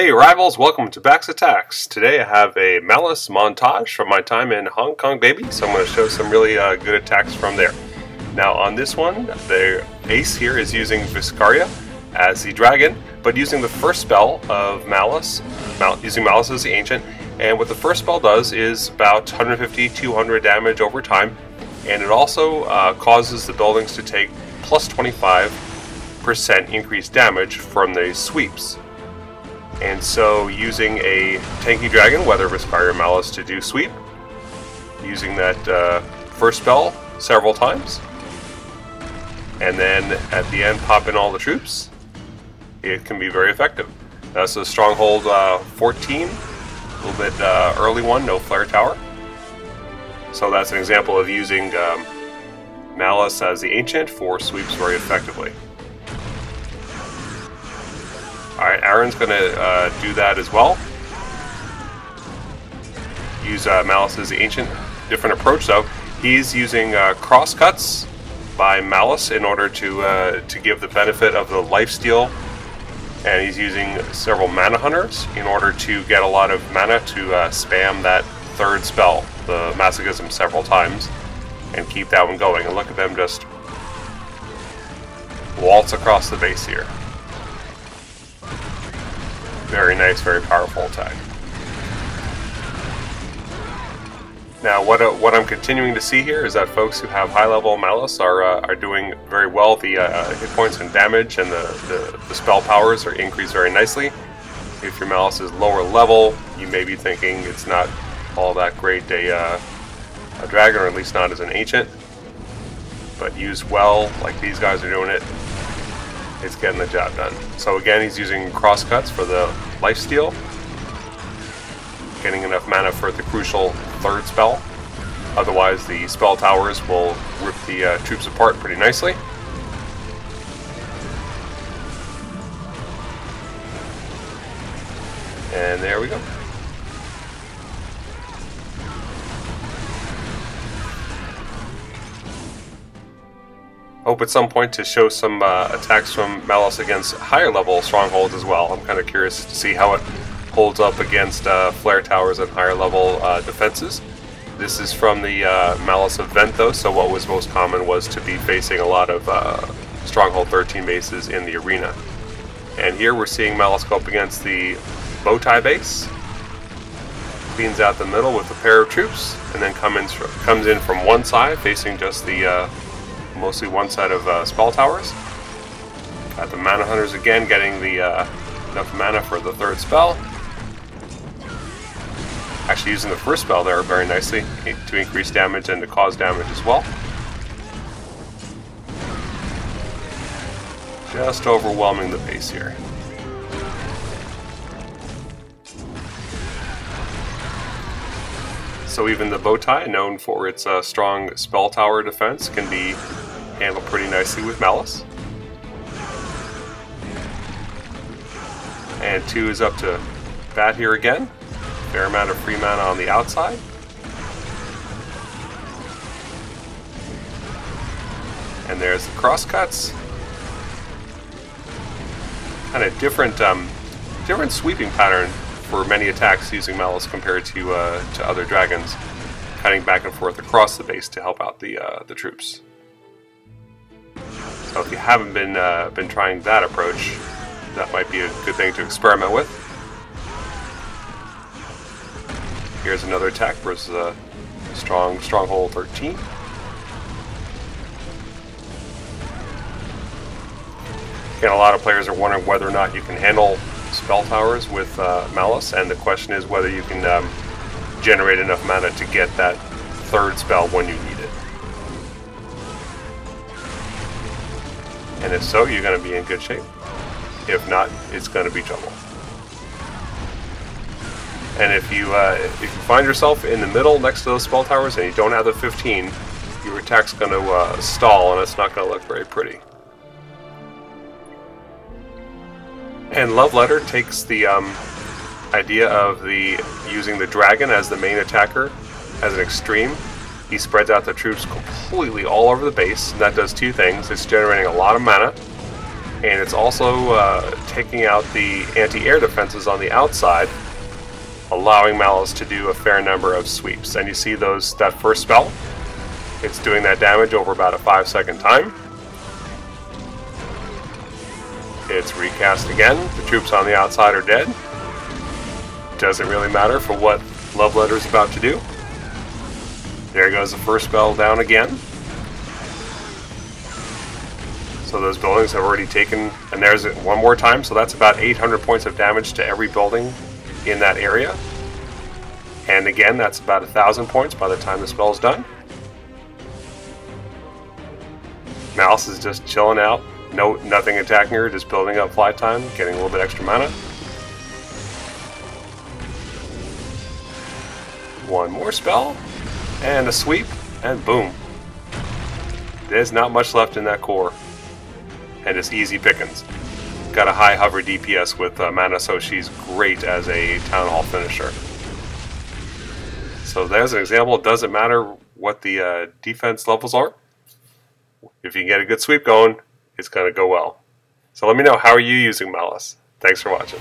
Hey rivals, welcome to Back's Attacks. Today I have a Malice montage from my time in Hongkong Baby, so I'm going to show some really good attacks from there. Now on this one, the ace here is using Viscaria as the dragon, but using the first spell of Malice, using Malice as the ancient, and what the first spell does is about 150-200 damage over time, and it also causes the buildings to take plus 25% increased damage from the sweeps. And so using a tanky dragon, whether Viscaria or Malice, to do sweep, using that first spell several times, and then at the end pop in all the troops, it can be very effective. That's a Stronghold 14, a little bit early one, no flare tower. So that's an example of using Malice as the ancient for sweeps very effectively. Alright, Aaron's going to do that as well. Use Malice as the ancient. Different approach though. He's using crosscuts by Malice in order to give the benefit of the lifesteal. And he's using several mana hunters in order to get a lot of mana to spam that third spell, the Masochism, several times. And keep that one going. And look at them just waltz across the base here. Very nice, very powerful attack. Now, what I'm continuing to see here is that folks who have high-level Malice are doing very well. The hit points and damage and the spell powers are increased very nicely. If your Malice is lower level, you may be thinking it's not all that great a dragon, or at least not as an ancient. But used well, like these guys are doing it, it's getting the job done. So again, he's using crosscuts for the lifesteal, getting enough mana for the crucial third spell. Otherwise, the spell towers will rip the troops apart pretty nicely. And there we go. Hope at some point to show some attacks from Malice against higher level strongholds as well. I'm kind of curious to see how it holds up against flare towers and higher level defenses. This is from the Malice event though, so what was most common was to be facing a lot of Stronghold 13 bases in the arena. And here we're seeing Malice go up against the Bowtie base, cleans out the middle with a pair of troops, and then comes in from one side facing just the mostly one side of spell towers. Got the mana hunters again, getting the enough mana for the third spell. Actually using the first spell there very nicely to increase damage and to cause damage as well. Just overwhelming the base here. So even the Bowtie, known for its strong spell tower defense, can be handled pretty nicely with Malice. And 2 is up to bat here again. Fair amount of free mana on the outside. And there's the crosscuts. Kind of different sweeping pattern for many attacks using Malice compared to other dragons, cutting back and forth across the base to help out the troops. So if you haven't been trying that approach, that might be a good thing to experiment with. Here's another attack versus a Stronghold 13. Again, a lot of players are wondering whether or not you can handle spell towers with Malice, and the question is whether you can generate enough mana to get that third spell when you need it. And if so, you're going to be in good shape. If not, it's going to be trouble. And if you find yourself in the middle next to those spell towers and you don't have the 15, your attack's going to stall and it's not going to look very pretty. And Love Letter takes the idea of using the dragon as the main attacker as an extreme. He spreads out the troops completely all over the base, and that does two things. It's generating a lot of mana, And it's also taking out the anti-air defenses on the outside, allowing Malice to do a fair number of sweeps. And you see that first spell, it's doing that damage over about a 5-second time. It's recast again. The troops on the outside are dead. Doesn't really matter for what Love Letter's about to do. There goes the first spell down again. So those buildings have already taken, and there's it one more time, so that's about 800 points of damage to every building in that area. And again, that's about 1,000 points by the time the spell is done. Malice is just chilling out. Nothing attacking her, just building up flight time, getting a little bit extra mana. One more spell, and a sweep, and boom. There's not much left in that core, and it's easy pickings. Got a high hover DPS with mana, so she's great as a Town Hall finisher. So there's an example. It doesn't matter what the defense levels are. If you can get a good sweep going, it's going to go well. So let me know, how are you using Malice? Thanks for watching.